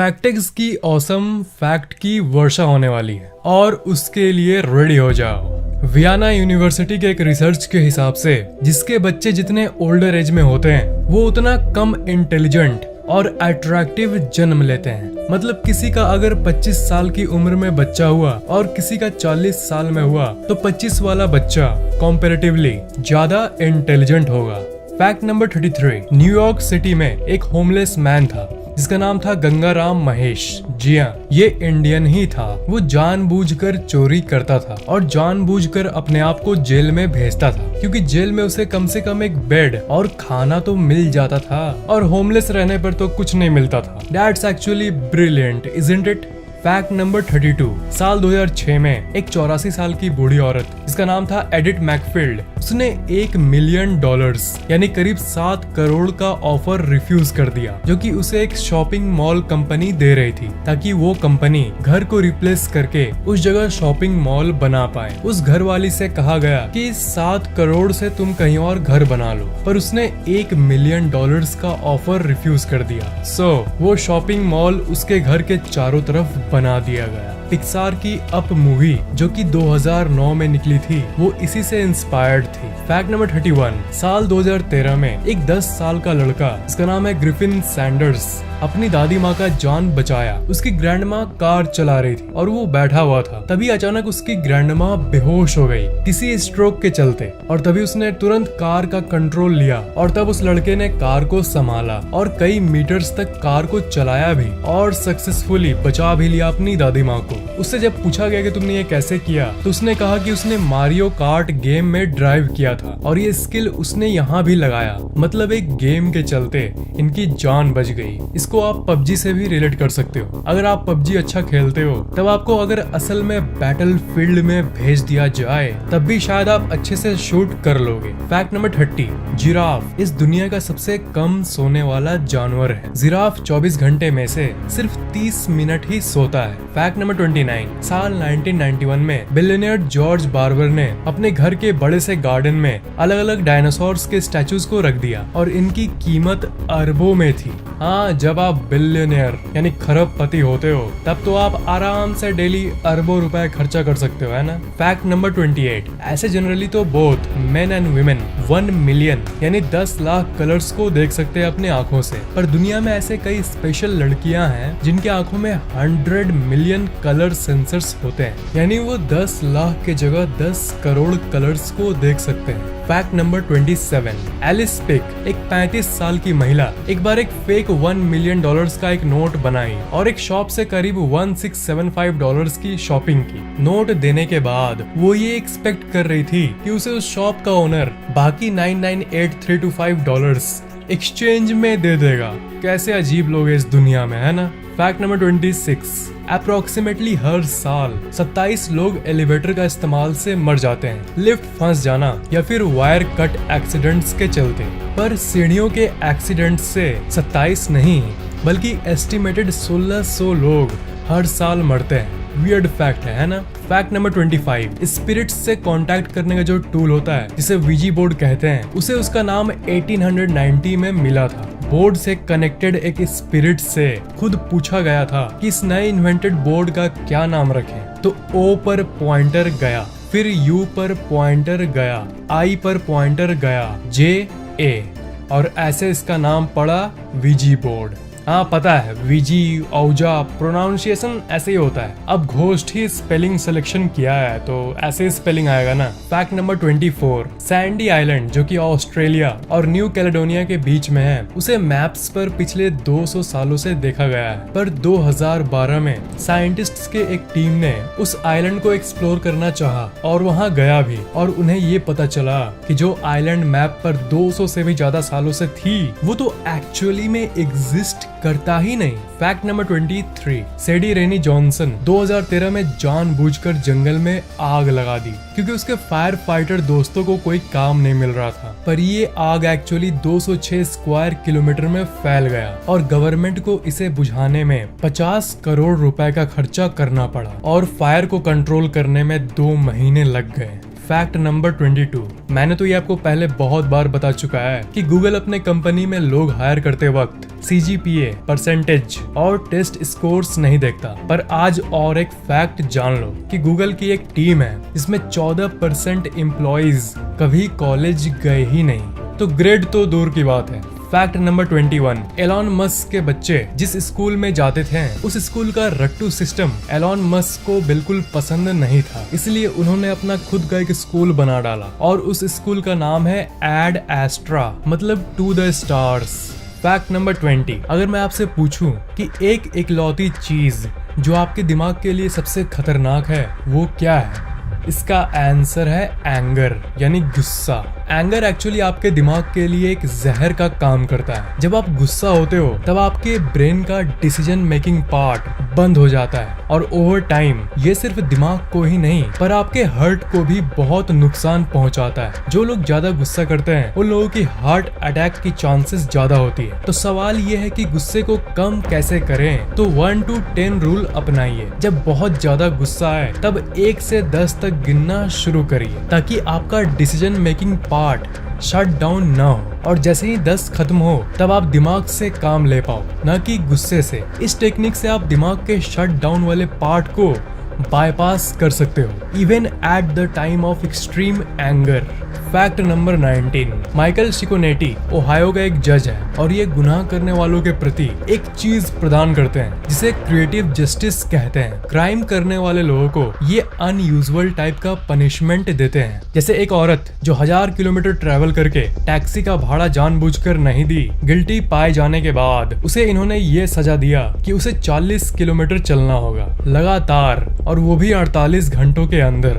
फैक्टिक्स की awesome fact की वर्षा होने वाली है और उसके लिए रेडी हो जाओ। वियना यूनिवर्सिटी के एक रिसर्च के हिसाब से जिसके बच्चे जितने ओल्डर एज में होते हैं वो उतना कम इंटेलिजेंट और अट्रैक्टिव जन्म लेते हैं। मतलब किसी का अगर 25 साल की उम्र में बच्चा हुआ और किसी का 40 साल में हुआ तो 25 वाला बच्चा कंपैरेटिवली ज्यादा इंटेलिजेंट होगा। फैक्ट नंबर 33, न्यूयॉर्क सिटी में एक होमलेस मैन था जिसका नाम था गंगाराम महेश। जी हाँ, ये इंडियन ही था। वो जानबूझकर चोरी करता था और जानबूझकर अपने आप को जेल में भेजता था क्योंकि जेल में उसे कम से कम एक बेड और खाना तो मिल जाता था और होमलेस रहने पर तो कुछ नहीं मिलता था। That's actually brilliant, isn't it? Fact number 32, साल 2006 में एक 84 साल की बूढ़ी औरत जिसका नाम था एडिथ मैकफील्ड, उसने $1 मिलियन यानी करीब 7 करोड़ का ऑफर रिफ्यूज कर दिया जो कि उसे एक शॉपिंग मॉल कंपनी दे रही थी ताकि वो कंपनी घर को रिप्लेस करके उस जगह शॉपिंग मॉल बना पाए। उस घर वाली से कहा गया कि 7 करोड़ से तुम कहीं और घर बना लो, पर उसने $1 मिलियन का ऑफर रिफ्यूज कर दिया। सो वो शॉपिंग मॉल उसके घर के चारों तरफ बना दिया गया। पिक्सार की अप मूवी जो कि 2009 में निकली थी वो इसी से इंस्पायर्ड थी। फैक्ट नंबर 31, साल 2013 में एक 10 साल का लड़का जिसका नाम है ग्रिफिन सैंडर्स अपनी दादी माँ का जान बचाया। उसकी ग्रैंड माँ कार चला रही थी और वो बैठा हुआ था। तभी अचानक उसकी ग्रैंड माँ बेहोश हो गई किसी स्ट्रोक के चलते और तभी उसने तुरंत कार का कंट्रोल लिया और तब उस लड़के ने कार को संभाला और कई मीटर्स तक कार को चलाया भी और सक्सेसफुली बचा भी लिया अपनी दादी माँ को। उससे जब पूछा गया कि तुमने ये कैसे किया तो उसने कहा कि उसने मारियो कार्ट गेम में ड्राइव किया था और ये स्किल उसने यहाँ भी लगाया। मतलब एक गेम के चलते इनकी जान बच गई। इसको आप पबजी से भी रिलेट कर सकते हो। अगर आप पबजी अच्छा खेलते हो तब आपको अगर असल में बैटल फील्ड में भेज दिया जाए तब भी शायद आप अच्छे से शूट कर लोगे। फैक्ट नंबर 30, जिराफ इस दुनिया का सबसे कम सोने वाला जानवर है। जिराफ 24 घंटे में से सिर्फ 30 मिनट ही सोता है। फैक्ट नंबर 29, साल 1991 में बिलियनियर जॉर्ज बार्बर ने अपने घर के बड़े से गार्डन में अलग अलग डायनासोर्स के स्टैचूज को रख दिया और इनकी कीमत अरबों में थी। हाँ, जब आप बिलियनियर यानी खरबपति होते हो तब तो आप आराम से डेली अरबों रुपए खर्चा कर सकते हो, है ना। फैक्ट नंबर 28, ऐसे जनरली तो both men and women 1 million यानी 10 लाख कलर्स को देख सकते हैं अपने आंखों से, पर दुनिया में ऐसे कई स्पेशल लड़कियां हैं जिनके आंखों में 100 मिलियन कलर सेंसर्स होते हैं, यानी वो 10 लाख के जगह 10 करोड़ कलर्स को देख सकते हैं। फैक्ट नंबर 27, एलिस पिक एक 35 साल की महिला एक बार एक फेक $1 मिलियन का एक नोट बनाई और एक शॉप से करीब $1675 की शॉपिंग की। नोट देने के बाद वो ये एक्सपेक्ट कर रही थी कि उसे उस शॉप का ओनर बाकी $998,325 एक्सचेंज में दे देगा। कैसे अजीब लोग हैं इस दुनिया में, है ना। फैक्ट नंबर 26, अप्रोक्सीमेटली हर साल 27 लोग एलिवेटर का इस्तेमाल से मर जाते हैं, लिफ्ट फंस जाना या फिर वायर कट एक्सीडेंट्स के चलते। पर सीढ़ियों के एक्सीडेंट से 27 नहीं बल्कि एस्टिमेटेड 1600 लोग हर साल मरते हैं। वियर्ड फैक्ट है ना। फैक्ट नंबर 25, स्पिरिट्स से कांटेक्ट करने का जो टूल होता है जिसे वीजी बोर्ड कहते हैं उसे उसका नाम 1890 में मिला था। बोर्ड से कनेक्टेड एक स्पिरिट से खुद पूछा गया था कि इस नए इन्वेंटेड बोर्ड का क्या नाम रखें, तो O पर पॉइंटर गया, फिर U पर पॉइंटर गया, I पर पॉइंटर गया, J A और ऐसे इसका नाम पड़ा वीजी बोर्ड। हाँ पता है, वीजी औजा प्रोनाउंसिएशन ऐसे ही होता है। अब घोस्ट ही स्पेलिंग सिलेक्शन किया है तो ऐसे ही स्पेलिंग आएगा ना। फैक्ट नंबर 24, सैंडी आइलैंड जो कि ऑस्ट्रेलिया और न्यू कैलेडोनिया के बीच में है उसे मैप्स पर पिछले 200 सालों से देखा गया है, पर 2012 में साइंटिस्ट्स के एक टीम ने उस आइलैंड को एक्सप्लोर करना चाहा और वहाँ गया भी और उन्हें ये पता चला कि जो आइलैंड मैप पर 200 से भी ज्यादा सालों से थी वो तो एक्चुअली में एग्जिस्ट करता ही नहीं। फैक्ट नंबर 23, सेडी रेनी जॉनसन 2013 में जानबूझकर जंगल में आग लगा दी क्योंकि उसके फायर फाइटर दोस्तों को कोई काम नहीं मिल रहा था, पर ये आग एक्चुअली 206 स्क्वायर किलोमीटर में फैल गया और गवर्नमेंट को इसे बुझाने में 50 करोड़ रुपए का खर्चा करना पड़ा और फायर को कंट्रोल करने में 2 महीने लग गए। Fact number 22। मैंने तो ये आपको पहले बहुत बार बता चुका है कि गूगल अपने कंपनी में लोग हायर करते वक्त CGPA, परसेंटेज और टेस्ट स्कोर्स नहीं देखता। पर आज और एक फैक्ट जान लो कि गूगल की एक टीम है जिसमें 14% एम्प्लॉइज कभी कॉलेज गए ही नहीं, तो ग्रेड तो दूर की बात है। Fact number 21। एलॉन मस्क के बच्चे जिस स्कूल में जाते थे उस स्कूल का रट्टू सिस्टम एलॉन मस्क को बिल्कुल पसंद नहीं था, इसलिए उन्होंने अपना खुद का एक स्कूल बना डाला और उस स्कूल का नाम है एड एस्ट्रा, मतलब to the stars. Fact number 20। अगर मैं आपसे पूछूं कि एक इकलौती चीज जो आपके दिमाग के लिए सबसे खतरनाक है वो क्या है, इसका आंसर है एंगर, यानी गुस्सा। एंगर एक्चुअली आपके दिमाग के लिए एक जहर का काम करता है। जब आप गुस्सा होते हो तब आपके ब्रेन का डिसीजन मेकिंग पार्ट बंद हो जाता है और ओवर टाइम ये सिर्फ दिमाग को ही नहीं पर आपके हार्ट को भी बहुत नुकसान पहुंचाता है। जो लोग ज्यादा गुस्सा करते हैं उन लोगों की हार्ट अटैक की चांसेस ज्यादा होती है। तो सवाल ये है कि गुस्से को कम कैसे करें, तो 1 to 10 रूल अपनाइए। जब बहुत ज्यादा गुस्सा आए तब 1 से 10 तक गिनना शुरू करिए ताकि आपका decision making part shut down ना हो, और जैसे ही 10 खत्म हो तब आप दिमाग से काम ले पाओ, ना कि गुस्से से। इस टेक्निक से आप दिमाग के शट डाउन वाले पार्ट को बाईपास कर सकते हो even at the time of extreme anger. Fact number 19। Michael Cicconetti Ohio का एक जज है और ये गुनाह करने वालों के प्रति एक चीज प्रदान करते हैं जिसे क्रिएटिव जस्टिस कहते हैं। क्राइम करने वाले लोगों को ये अनयूजुअल टाइप का पनिशमेंट देते हैं। जैसे एक औरत जो 1000 किलोमीटर ट्रेवल करके टैक्सी का भाड़ा जानबूझकर नहीं दी, गिल्टी पाए जाने के बाद उसे इन्होंने ये सजा दिया कि उसे 40 किलोमीटर चलना होगा लगातार, और वो भी 48 घंटों के अंदर।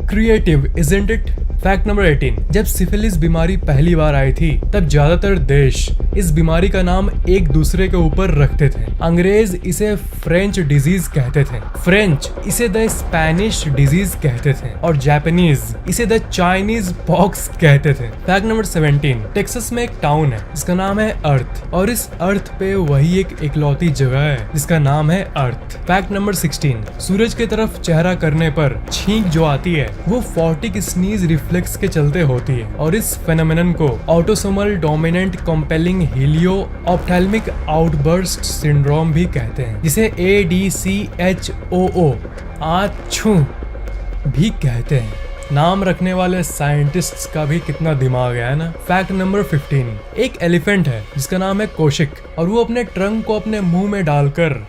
Creative isn't it? Fact number 18। जब सिफिलिस बीमारी पहली बार आई थी तब ज्यादातर देश इस बीमारी का नाम एक दूसरे के ऊपर रखते थे। अंग्रेज इसे फ्रेंच डिजीज कहते थे, फ्रेंच इसे द स्पेनिश डिजीज कहते थे और जापानीज इसे द चाइनीज पॉक्स कहते थे। Fact number 17। टेक्सास में एक टाउन है जिसका नाम है अर्थ, और इस अर्थ पे वही एक इकलौती जगह है जिसका नाम है अर्थ। Fact number 16। सूरज की तरफ चेहरा करने पर छींक जो आती है वो 40 स्नीज रिफ्लेक्स के चलते होती है, और इस फेनोमेनन को autosomal dominant compelling helio ophthalmic outburst syndrome भी कहते हैं, जिसे ADCHOO आछू भी कहते हैं। नाम रखने वाले साइंटिस्ट्स का भी कितना दिमाग है ना। Fact number 15। एक एलिफेंट है जिसका नाम है कौशिक, और वो अपने ट्रंक को अपने मुंह में डालकर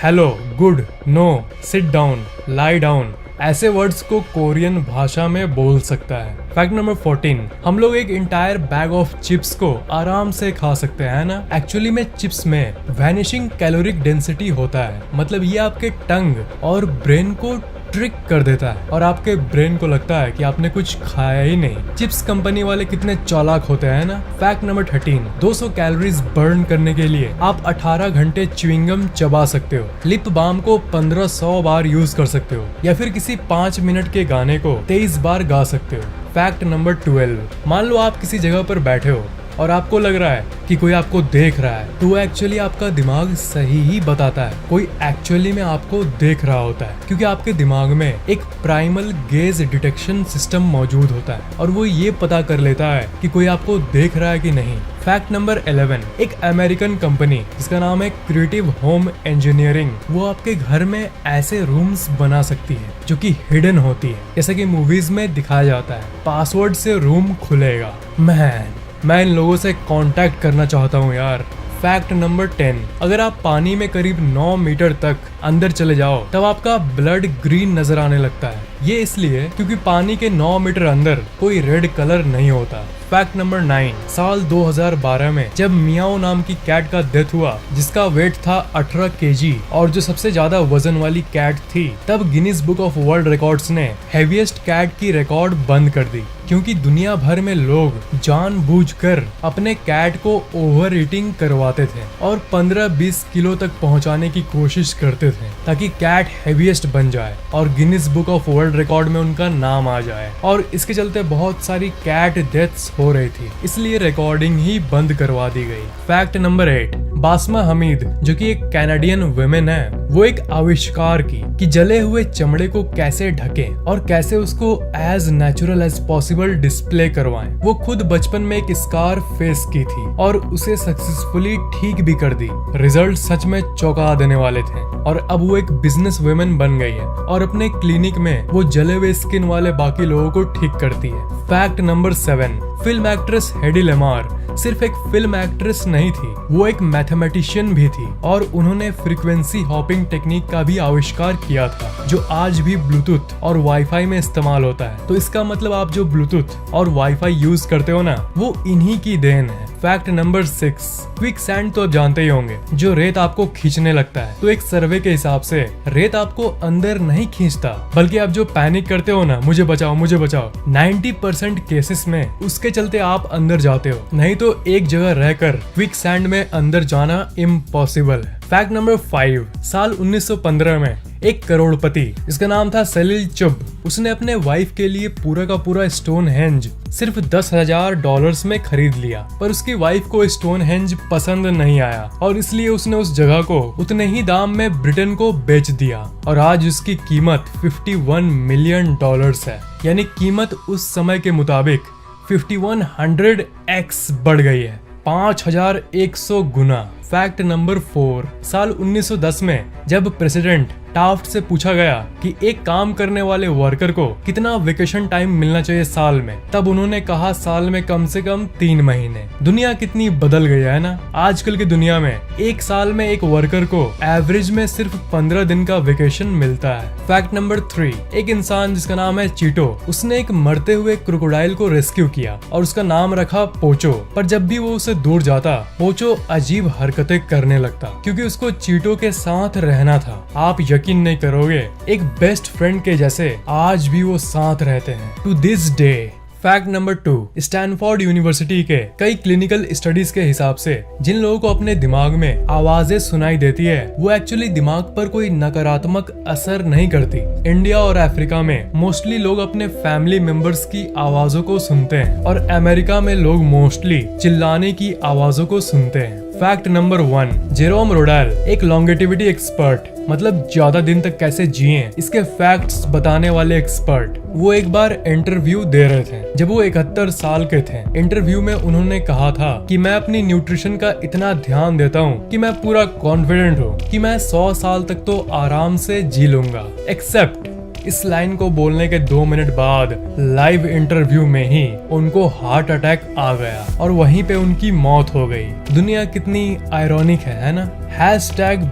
hello, good, no, sit down, lie down ऐसे वर्ड्स को कोरियन भाषा में बोल सकता है। Fact number 14। हम लोग एक इंटायर बैग ऑफ चिप्स को आराम से खा सकते हैं ना। एक्चुअली में चिप्स में वैनिशिंग कैलोरिक डेंसिटी होता है, मतलब ये आपके टंग और ब्रेन को ट्रिक कर देता है और आपके ब्रेन को लगता है कि आपने कुछ खाया ही नहीं। चिप्स कंपनी वाले कितने चालाक होते हैं ना। Fact number 13। 200 कैलोरीज बर्न करने के लिए आप 18 घंटे च्युइंगम चबा सकते हो, लिप बाम को 1500 बार यूज कर सकते हो, या फिर किसी 5 मिनट के गाने को 23 बार गा सकते हो। Fact number 12। मान लो आप किसी जगह पर बैठे हो और आपको लग रहा है कि कोई आपको देख रहा है, तो एक्चुअली आपका दिमाग सही ही बताता है, कोई एक्चुअली में आपको देख रहा होता है, क्योंकि आपके दिमाग में एक प्राइमल गेज डिटेक्शन सिस्टम मौजूद होता है और वो ये पता कर लेता है कि कोई आपको देख रहा है कि नहीं। Fact number 11। एक अमेरिकन कंपनी जिसका नाम है क्रिएटिव होम इंजीनियरिंग, वो आपके घर में ऐसे रूम्स बना सकती है जो कि हिडन होती है, जैसा कि मूवीज में दिखाया जाता है। पासवर्ड से रूम खुलेगा। मैं इन लोगों से कांटेक्ट करना चाहता हूँ यार। Fact number 10। अगर आप पानी में करीब 9 मीटर तक अंदर चले जाओ तब आपका ब्लड ग्रीन नजर आने लगता है। ये इसलिए क्योंकि पानी के 9 मीटर अंदर कोई रेड कलर नहीं होता। Fact number 9। साल 2012 में जब मियाओ नाम की कैट का डेथ हुआ जिसका वेट था 18 केजी और जो सबसे ज्यादा वजन वाली कैट थी, तब Guinness book of world records ने हेवीएस्ट कैट की रिकॉर्ड बंद कर दी, क्योंकि दुनिया भर में लोग जानबूझकर अपने कैट को ओवर ईटिंग करवाते थे और 15-20 किलो तक पहुंचाने की कोशिश करते थे ताकि कैट हेवीएस्ट बन जाए और Guinness book of world record में उनका नाम आ जाए। और इसके चलते बहुत सारी कैट डेथ्स हो रही थी, इसलिए रिकॉर्डिंग ही बंद करवा दी गई। Fact number 8। बासमा हमीद जो कि एक कैनेडियन वुमेन है, वो एक आविष्कार की कि जले हुए चमड़े को कैसे ढकें और कैसे उसको as natural as possible display करवाएं। वो खुद बचपन में एक स्कार फेस की थी और उसे सक्सेसफुली ठीक भी कर दी। रिजल्ट सच में चौंका देने वाले थे और अब वो एक बिजनेस वुमेन बन गई है और अपने क्लिनिक में वो जले हुए स्किन वाले बाकी लोगों को ठीक करती है। Fact number 7, film actress Hedy Lamarr सिर्फ एक फिल्म एक्ट्रेस नहीं थी, वो एक मैथमेटिशियन भी थी और उन्होंने फ्रीक्वेंसी हॉपिंग टेक्निक का भी आविष्कार किया था जो आज भी ब्लूटूथ और वाईफाई में इस्तेमाल होता है। तो इसका मतलब आप जो ब्लूटूथ और वाईफाई यूज करते हो ना, वो इन्हीं की देन है। फैक्ट नंबर 6, क्विक सैंड तो आप जानते ही होंगे, जो रेत आपको खींचने लगता है। तो एक सर्वे के हिसाब से रेत आपको अंदर नहीं खींचता, बल्कि आप जो पैनिक करते हो ना, मुझे बचाओ मुझे बचाओ, 90% केसेस में उसके चलते आप अंदर जाते हो। नहीं तो एक जगह रहकर क्विक सैंड में अंदर जाना इम्पॉसिबल है। फैक्ट नंबर 5, साल 1915 में एक करोड़पति, इसका नाम था सेलिल चुब, उसने अपने वाइफ के लिए पूरा का पूरा स्टोन हेंज सिर्फ $10,000 में खरीद लिया। पर उसकी वाइफ को स्टोन हेंज पसंद नहीं आया और इसलिए उसने उस जगह को उतने ही दाम में ब्रिटेन को बेच दिया और आज उसकी कीमत $51 मिलियन है। यानी कीमत उस समय के मुताबिक 5100x बढ़ गई है, 5100 गुना। फैक्ट नंबर 4, साल 1910 में जब प्रेसिडेंट टाफ्ट से पूछा गया कि एक काम करने वाले वर्कर को कितना वेकेशन टाइम मिलना चाहिए साल में, तब उन्होंने कहा साल में कम से कम 3 महीने। दुनिया कितनी बदल गई है ना। आजकल की दुनिया में एक साल में एक वर्कर को एवरेज में सिर्फ 15 दिन का वेकेशन मिलता है। फैक्ट नंबर 3, एक इंसान जिसका नाम है चीटो, उसने एक मरते हुए क्रोकोडाइल को रेस्क्यू किया और उसका नाम रखा पोचो। पर जब भी वो उसे दूर जाता, पोचो अजीब हरकतें करने लगता क्योंकि उसको चीटो के साथ रहना था। आप यकीन नहीं करोगे, एक बेस्ट फ्रेंड के जैसे आज भी वो साथ रहते हैं to this day. Fact number 2, Stanford University के कई क्लिनिकल स्टडीज के हिसाब से जिन लोगों को अपने दिमाग में आवाजें सुनाई देती है, वो एक्चुअली दिमाग पर कोई नकारात्मक असर नहीं करती। इंडिया और अफ्रीका में मोस्टली लोग अपने फैमिली मेंबर्स की आवाजों को सुनते हैं और अमेरिका में लोग मोस्टली चिल्लाने की आवाजों को सुनते हैं। फैक्ट नंबर 1, जेरोम रोडाल एक लॉन्गेटिविटी एक्सपर्ट, मतलब ज्यादा दिन तक कैसे जिए इसके फैक्ट्स बताने वाले एक्सपर्ट, वो एक बार इंटरव्यू दे रहे थे जब वो 71 साल के थे। इंटरव्यू में उन्होंने कहा था कि मैं अपनी न्यूट्रिशन का इतना ध्यान देता हूँ कि मैं पूरा कॉन्फिडेंट हूँ कि मैं 100 साल तक तो आराम से जी लूंगा। एक्सेप्ट इस लाइन को बोलने के 2 मिनट बाद लाइव इंटरव्यू में ही उनको हार्ट अटैक आ गया और वहीं पे उनकी मौत हो गई। दुनिया कितनी आयरॉनिक है ना।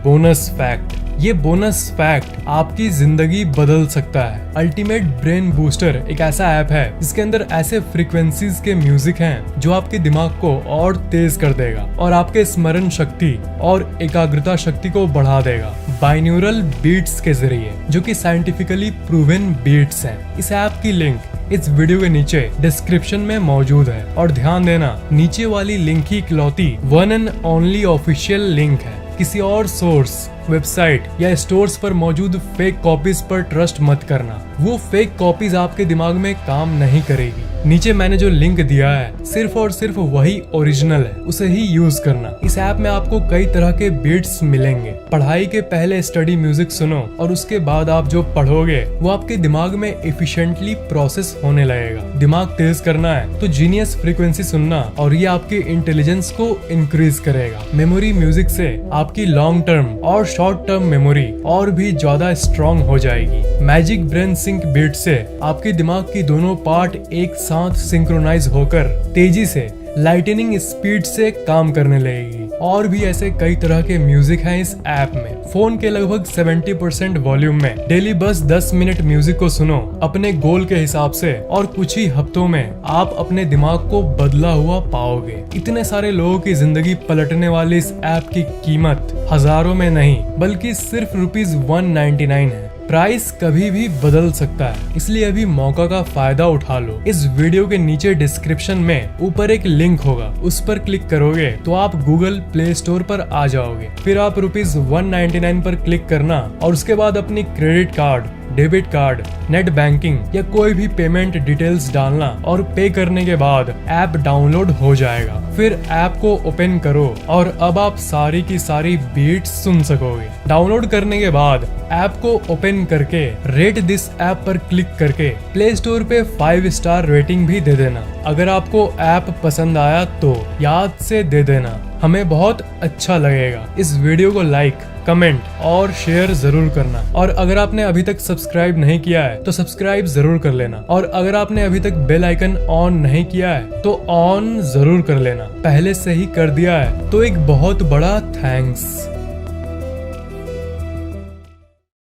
#बोनस फैक्ट, ये बोनस फैक्ट आपकी जिंदगी बदल सकता है। अल्टीमेट ब्रेन बूस्टर एक ऐसा ऐप है जिसके अंदर ऐसे फ्रीक्वेंसीज के म्यूजिक हैं जो आपके दिमाग को और तेज कर देगा और आपके स्मरण शक्ति और एकाग्रता शक्ति को बढ़ा देगा बाइन्यूरल बीट्स के जरिए, जो कि साइंटिफिकली प्रूवन बीट्स हैं। इस ऐप की लिंक इस वीडियो के नीचे डिस्क्रिप्शन में मौजूद है और ध्यान देना, नीचे वाली लिंक ही इकलौती one and only official link है। किसी और सोर्स, वेबसाइट या स्टोर्स पर मौजूद फेक कॉपीज पर ट्रस्ट मत करना, वो फेक कॉपीज आपके दिमाग में काम नहीं करेगी। नीचे मैंने जो लिंक दिया है सिर्फ और सिर्फ वही ओरिजिनल है, उसे ही यूज करना। इस ऐप में आपको कई तरह के बीट्स मिलेंगे। पढ़ाई के पहले स्टडी म्यूजिक सुनो और उसके बाद आप जो पढ़ोगे वो आपके दिमाग में एफिशिएंटली प्रोसेस होने लगेगा। दिमाग तेज करना है तो जीनियस फ्रीक्वेंसी सुनना और ये आपके इंटेलिजेंस को इंक्रीज करेगा। मेमोरी म्यूजिक से आपकी लॉन्ग टर्म और शॉर्ट टर्म मेमोरी और भी ज्यादा स्ट्रॉन्ग हो जाएगी। मैजिक ब्रेन सिंक बीट से आपके दिमाग की दोनों पार्ट एक साथ सिंक्रोनाइज होकर तेजी से लाइटनिंग स्पीड से काम करने लगेगी। और भी ऐसे कई तरह के म्यूजिक हैं इस ऐप में। फोन के लगभग 70% वॉल्यूम में डेली बस 10 मिनट म्यूजिक को सुनो अपने गोल के हिसाब से और कुछ ही हफ्तों में आप अपने दिमाग को बदला हुआ पाओगे। इतने सारे लोगों की जिंदगी पलटने वाली इस ऐप की कीमत हजारों में नहीं बल्कि सिर्फ ₹199 है। प्राइस कभी भी बदल सकता है, इसलिए अभी मौका का फायदा उठा लो। इस वीडियो के नीचे डिस्क्रिप्शन में ऊपर एक लिंक होगा, उस पर क्लिक करोगे तो आप गूगल प्ले स्टोर पर आ जाओगे। फिर आप ₹199 पर क्लिक करना और उसके बाद अपनी credit card, debit card, net banking या कोई भी पेमेंट डिटेल्स डालना और पे करने के बाद ऐप डाउनलोड हो जाएगा। फिर ऐप को ओपन करो और अब आप सारी की सारी बीट्स सुन सकोगे। डाउनलोड करने के बाद ऐप को ओपन करके रेट दिस ऐप पर क्लिक करके प्ले स्टोर पे 5 स्टार रेटिंग भी दे देना। अगर आपको ऐप पसंद आया तो याद से दे देना, हमें बहुत अच्छा लगेगा। इस वीडियो को लाइक, कमेंट और शेयर जरूर करना। और अगर आपने अभी तक सब्सक्राइब नहीं किया है तो सब्सक्राइब जरूर कर लेना। और अगर आपने अभी तक बेल आइकन ऑन नहीं किया है तो ऑन जरूर कर लेना। पहले से ही कर दिया है तो एक बहुत बड़ा थैंक्स।